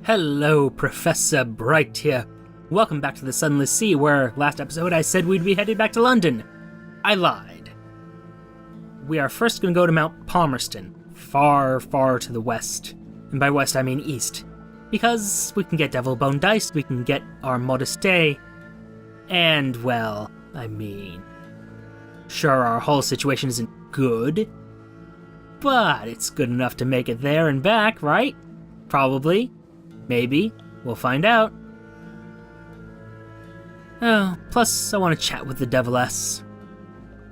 Hello, Professor Bright here. Welcome back to the Sunless Sea, where last episode I said we'd be headed back to London. I lied. We are first going to go to Mount Palmerston, far, far to the west. And by west I mean east. Because we can get Devil Bone Dice, we can get our Modiste, and, well, I mean... Sure, our whole situation isn't good, but it's good enough to make it there and back, right? Probably. Maybe. We'll find out. Oh, plus I want to chat with the Deviless.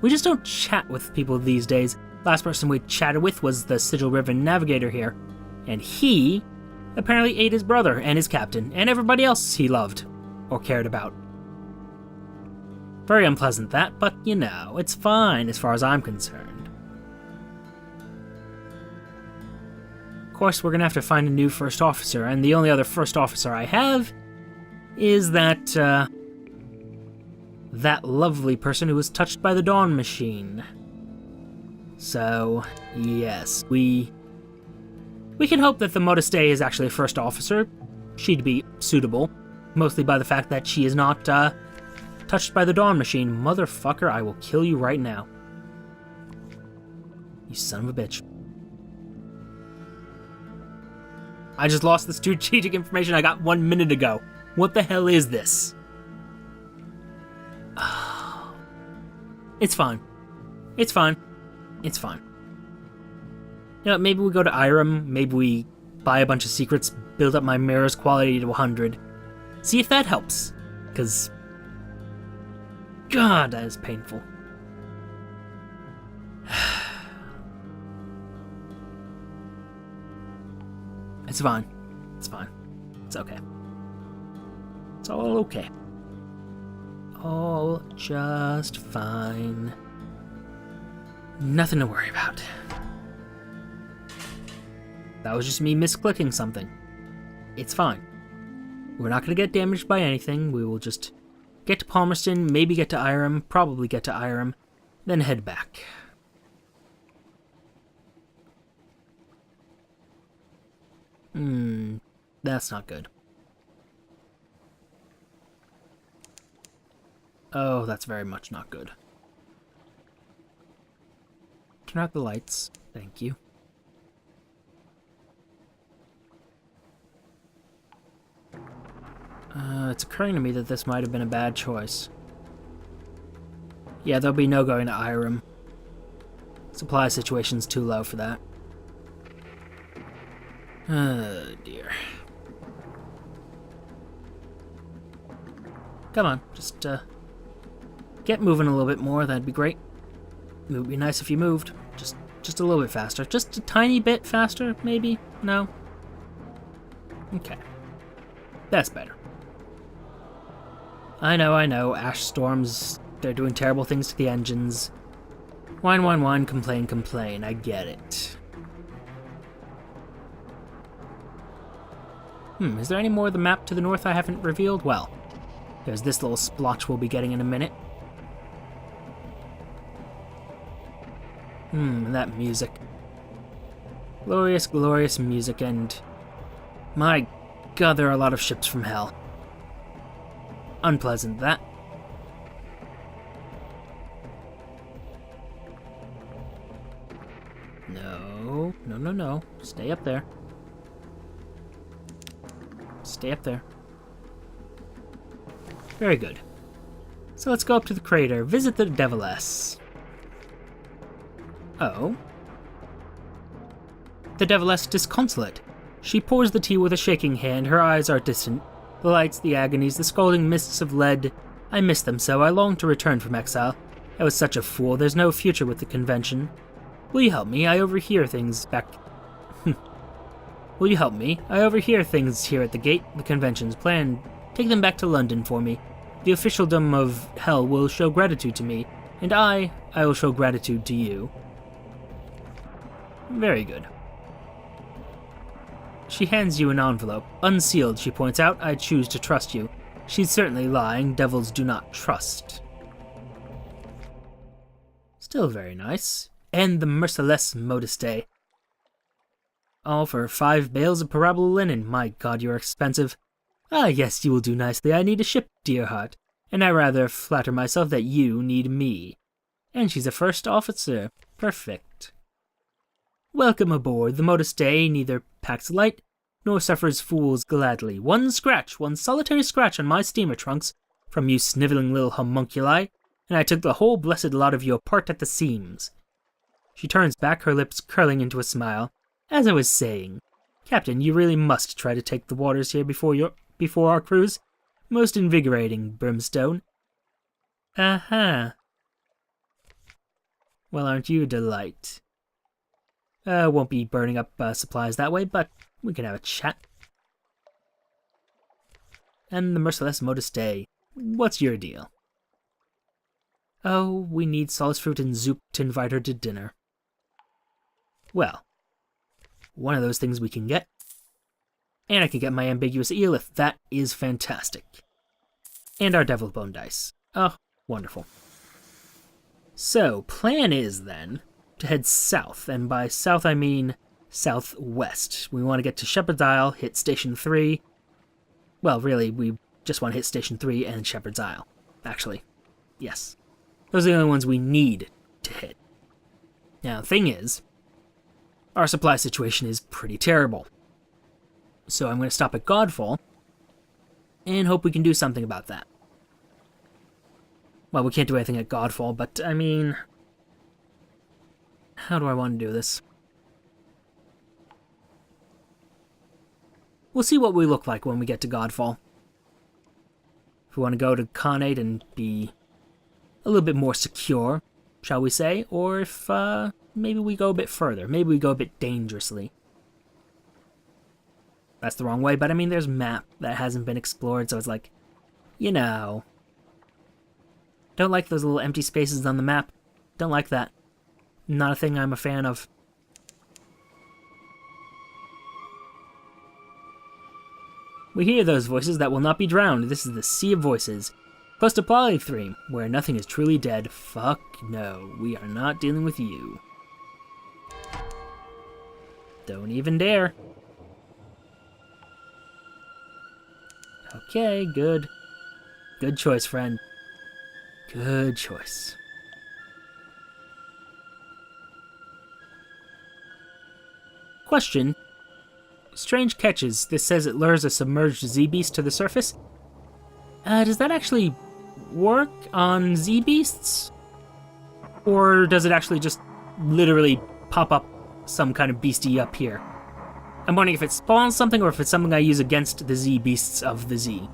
We just don't chat with people these days. Last person we chatted with was the Sigil River Navigator here, and he apparently ate his brother and his captain and everybody else he loved or cared about. Very unpleasant that, but you know, it's fine as far as I'm concerned. Of course, we're gonna have to find a new first officer, and the only other first officer I have is that lovely person who was touched by the Dawn Machine. So, yes, we can hope that the Modiste is actually a first officer. She'd be suitable, mostly by the fact that she is not, touched by the Dawn Machine. Motherfucker, I will kill you right now. You son of a bitch. I just lost the strategic information I got 1 minute ago. What the hell is this? It's fine. It's fine. It's fine. You know, maybe we go to Irem, maybe we buy a bunch of secrets, build up my mirror's quality to 100. See if that helps. Because... God, that is painful. It's fine. It's fine. It's okay. It's all okay. All just fine. Nothing to worry about. That was just me misclicking something. It's fine. We're not going to get damaged by anything. We will just get to Palmerston, maybe get to Irem, probably get to Irem, then head back. That's not good. Oh, that's very much not good. Turn out the lights. Thank you. It's occurring to me that this might have been a bad choice. Yeah, there'll be no going to Irem. Supply situation's too low for that. Oh, dear. Come on, just, get moving a little bit more, that'd be great. It would be nice if you moved. Just a little bit faster. Just a tiny bit faster, maybe? No? Okay. That's better. I know, ash storms, they're doing terrible things to the engines. Whine, whine, whine, complain, complain, I get it. Is there any more of the map to the north I haven't revealed? Well, there's this little splotch we'll be getting in a minute. That music. Glorious, glorious music, and... my god, there are a lot of ships from hell. Unpleasant, that. No. No. Stay up there. Stay up there. Very good. So let's go up to the crater, visit the Deviless. Oh. The Deviless Disconsolate. She pours the tea with a shaking hand, her eyes are distant. The lights, the agonies, the scalding mists of lead. I miss them so, I long to return from exile. I was such a fool, there's no future with the convention. Will you help me? I overhear things back... Will you help me? I overhear things here at the gate, the convention's planned. Take them back to London for me. The officialdom of hell will show gratitude to me, and I will show gratitude to you. Very good. She hands you an envelope. Unsealed, she points out. I choose to trust you. She's certainly lying. Devils do not trust. Still very nice. And the Merciless Modiste. All for 5 bales of parabol linen. My god, you're expensive. Ah, yes, you will do nicely. I need a ship, dear heart, and I rather flatter myself that you need me. And she's a first officer. Perfect. Welcome aboard. The Modiste neither packs light, nor suffers fools gladly. One solitary scratch on my steamer trunks, from you sniveling little homunculi, and I took the whole blessed lot of you apart at the seams. She turns back, her lips curling into a smile. As I was saying, Captain, you really must try to take the waters here before our cruise. Most invigorating, Brimstone. Aha. Well, aren't you a delight? Won't be burning up supplies that way, but we can have a chat. And the Merciless Modiste. What's your deal? Oh, we need solace fruit and soup to invite her to dinner. Well, one of those things we can get. And I can get my ambiguous eel if that is fantastic. And our devil bone dice. Oh, wonderful. So, plan is then to head south, and by south I mean southwest. We want to get to Shepherd's Isle, hit Station 3. Well, really, we just want to hit Station 3 and Shepherd's Isle. Actually, yes. Those are the only ones we need to hit. Now, the thing is, our supply situation is pretty terrible. So I'm going to stop at Godfall, and hope we can do something about that. Well, we can't do anything at Godfall, but, I mean... How do I want to do this? We'll see what we look like when we get to Godfall. If we want to go to Khanate and be a little bit more secure, shall we say, or if maybe we go a bit further. Maybe we go a bit dangerously. That's the wrong way, but I mean, there's a map that hasn't been explored, so it's like, you know. Don't like those little empty spaces on the map. Don't like that. Not a thing I'm a fan of. We hear those voices that will not be drowned. This is the Sea of Voices. Close to Polythreme, where nothing is truly dead. Fuck no, we are not dealing with you. Don't even dare. Okay, good. Good choice, friend. Good choice. Question. Strange catches. This says it lures a submerged Z-Beast to the surface. Does that actually work on Z-Beasts? Or does it actually just literally pop up some kind of beastie up here? I'm wondering if it spawns something or if it's something I use against the Z-Beasts of the Z.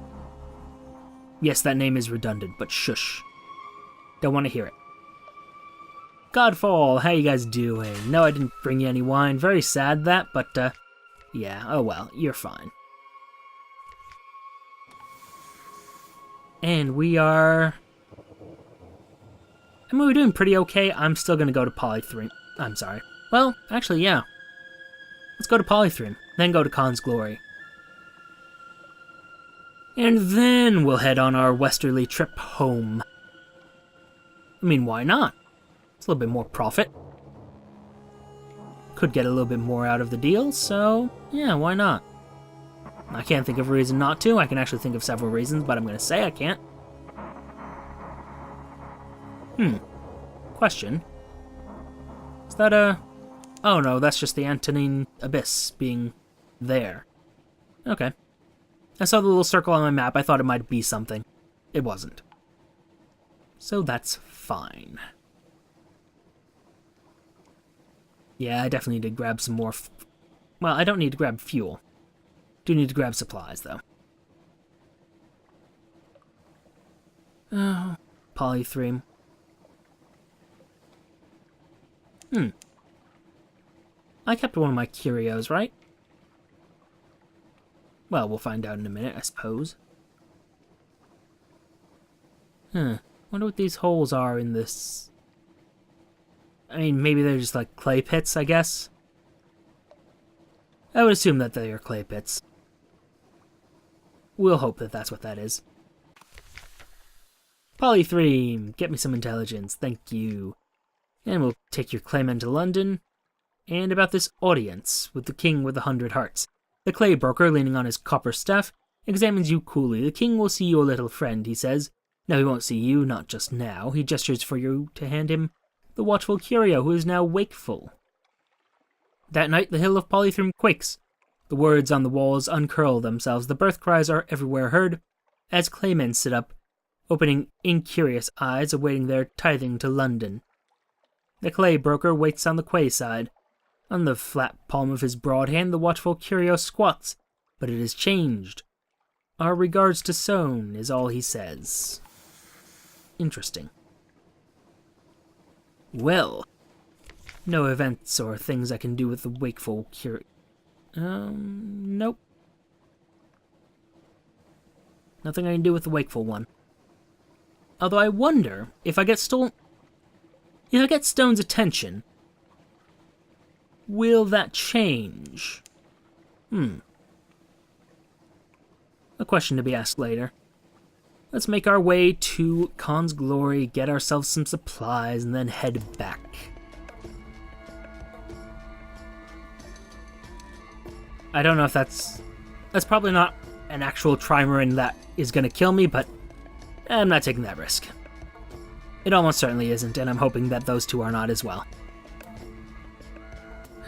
Yes, that name is redundant, but shush. Don't want to hear it. Godfall, how you guys doing? No, I didn't bring you any wine. Very sad that, but, yeah, oh well, you're fine. And we are... I mean, we're doing pretty okay. I'm still gonna go to Polythreme. I'm sorry. Well, actually, yeah. Let's go to Polythreme, then go to Khan's Glory. And then we'll head on our westerly trip home. I mean, why not? It's a little bit more profit. Could get a little bit more out of the deal, so yeah, why not? I can't think of a reason not to. I can actually think of several reasons, but I'm going to say I can't. Question. Is that a... Oh no, that's just the Antonine Abyss being there. Okay. I saw the little circle on my map. I thought it might be something. It wasn't. So that's fine. Yeah, I definitely need to grab some more... Well, I don't need to grab fuel. Do need to grab supplies, though. Oh, Polythreme. I kept one of my curios, right? Well, we'll find out in a minute, I suppose. Wonder what these holes are in this... I mean, maybe they're just like clay pits, I guess. I would assume that they are clay pits. We'll hope that that's what that is. Polythreme, get me some intelligence, thank you. And we'll take your claimant to London. and about this audience with the king with 100 hearts. The clay broker, leaning on his copper staff, examines you coolly. The king will see you, a little friend, he says. No, he won't see you, not just now. He gestures for you to hand him the watchful curio, who is now wakeful. That night, the hill of Polythreme quakes. The words on the walls uncurl themselves. The birth cries are everywhere heard, as claymen sit up, opening incurious eyes, awaiting their tithing to London. The clay broker waits on the quayside. On the flat palm of his broad hand, the watchful curio squats, but it has changed. Our regards to Soane is all he says. Interesting. Well, no events or things I can do with the wakeful curio. Nope. Nothing I can do with the wakeful one. Although I wonder if I get Stone's attention, will that change? A question to be asked later. Let's make our way to Khan's Glory, get ourselves some supplies, and then head back. I don't know if that's probably not an actual Trimaran that is going to kill me, but I'm not taking that risk. It almost certainly isn't, and I'm hoping that those two are not as well.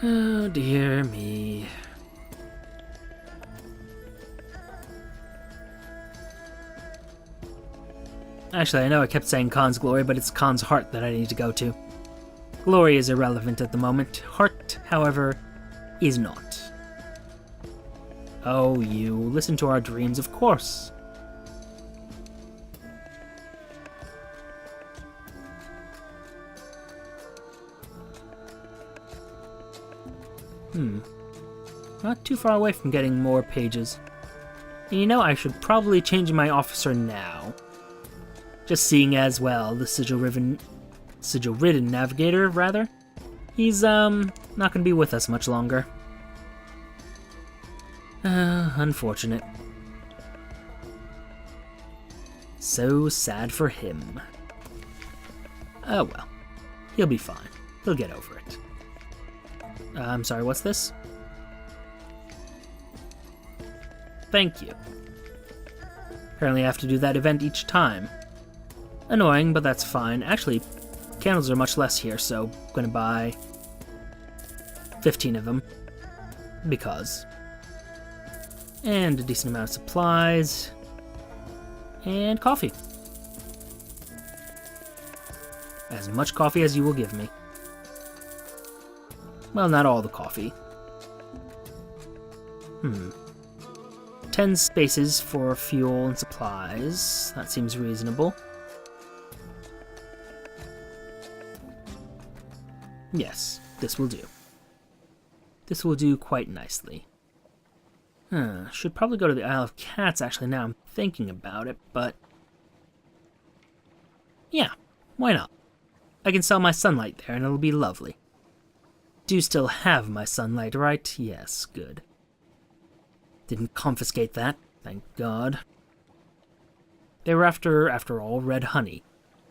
Oh, dear me. Actually, I know I kept saying Khan's Glory, but it's Khan's Heart that I need to go to. Glory is irrelevant at the moment. Heart, however, is not. Oh, you listen to our dreams, of course. Not too far away from getting more pages. And you know, I should probably change my officer now. Just seeing as well, the sigil-ridden navigator, rather. He's, not gonna be with us much longer. Unfortunate. So sad for him. Oh well. He'll be fine. He'll get over it. I'm sorry, what's this? Thank you. Apparently I have to do that event each time. Annoying, but that's fine. Actually, candles are much less here, so I'm gonna buy 15 of them. Because. And a decent amount of supplies. And coffee. As much coffee as you will give me. Well, not all the coffee. 10 spaces for fuel and supplies. That seems reasonable. Yes, this will do. This will do quite nicely. Should probably go to the Isle of Cats, actually, now I'm thinking about it, but... yeah, why not? I can sell my sunlight there, and it'll be lovely. Do still have my sunlight, right? Yes, good. Didn't confiscate that, thank God. They were after all, red honey.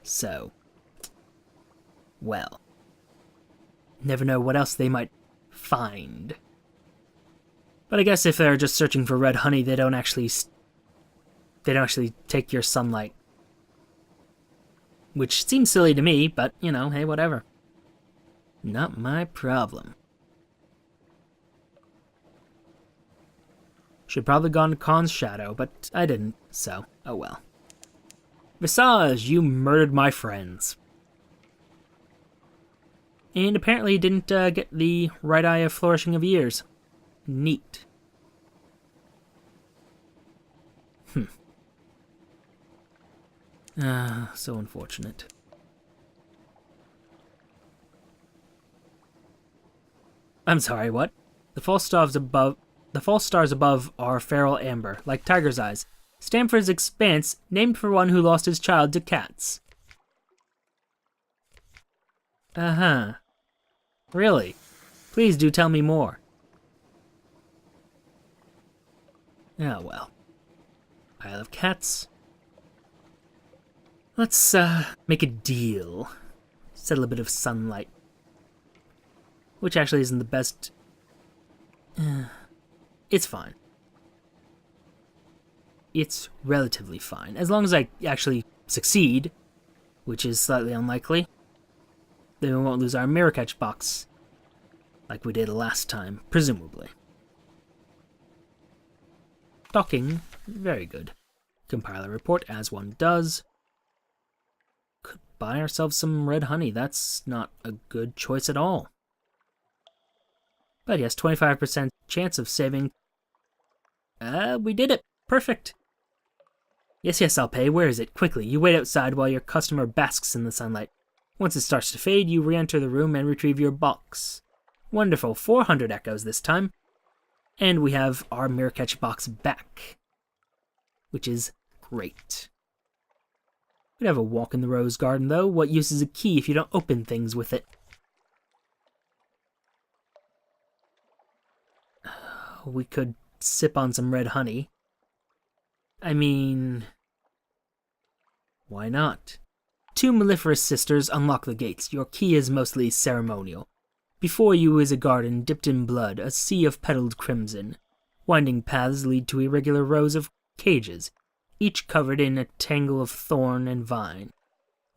So... well. Never know what else they might find. But I guess if they're just searching for red honey, they don't actually take your sunlight. Which seems silly to me, but, you know, hey, whatever. Not my problem. Should probably gone to Khan's shadow, but I didn't, so oh well. Visage, you murdered my friends. And apparently didn't get the right eye of flourishing of years. Neat. So unfortunate. I'm sorry, what? The false stars above are feral amber, like tiger's eyes. Stamford's expanse, named for one who lost his child to cats. Really? Please do tell me more. Oh well. Isle of Cats. Let's, make a deal. Settle a bit of sunlight. which actually isn't the best. It's fine. It's relatively fine, as long as I actually succeed, which is slightly unlikely. Then we won't lose our mirror catch box, like we did last time, presumably. Docking, very good. Compile a report, as one does. Could buy ourselves some red honey, that's not a good choice at all. But yes, 25% chance of saving. We did it! Perfect! Yes, I'll pay. Where is it? Quickly, you wait outside while your customer basks in the sunlight. Once it starts to fade, you re-enter the room and retrieve your box. Wonderful, 400 echoes this time. And we have our mirror catch box back, which is great. We'd have a walk in the rose garden, though. What use is a key if you don't open things with it? We could sip on some red honey. I mean, why not? 2 mellifluous sisters unlock the gates. Your key is mostly ceremonial. Before you is a garden dipped in blood, a sea of petaled crimson. Winding paths lead to irregular rows of cages, each covered in a tangle of thorn and vine.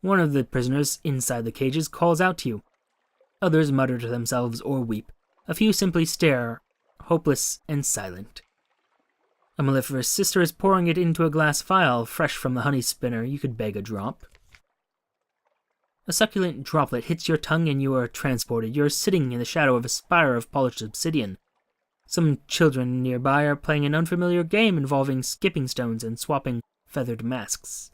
One of the prisoners inside the cages calls out to you. Others mutter to themselves or weep. A few simply stare, hopeless and silent. A mellifluous sister is pouring it into a glass vial, fresh from the honey spinner. You could beg a drop. A succulent droplet hits your tongue and you are transported. You're sitting in the shadow of a spire of polished obsidian. Some children nearby are playing an unfamiliar game involving skipping stones and swapping feathered masks.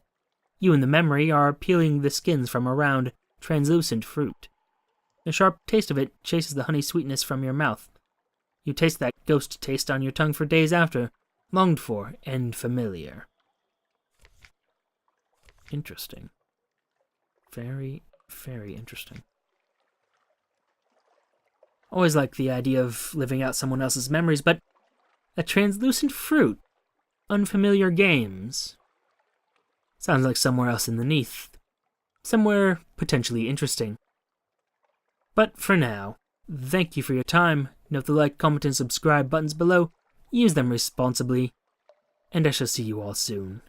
You and the memory are peeling the skins from a round, translucent fruit. The sharp taste of it chases the honey sweetness from your mouth. You taste that ghost taste on your tongue for days after, longed for and familiar. Interesting. Very, very interesting. Always liked the idea of living out someone else's memories, but a translucent fruit, unfamiliar games. Sounds like somewhere else in the Neath. Somewhere potentially interesting. But for now, thank you for your time. Note the like, comment, and subscribe buttons below. Use them responsibly. And I shall see you all soon.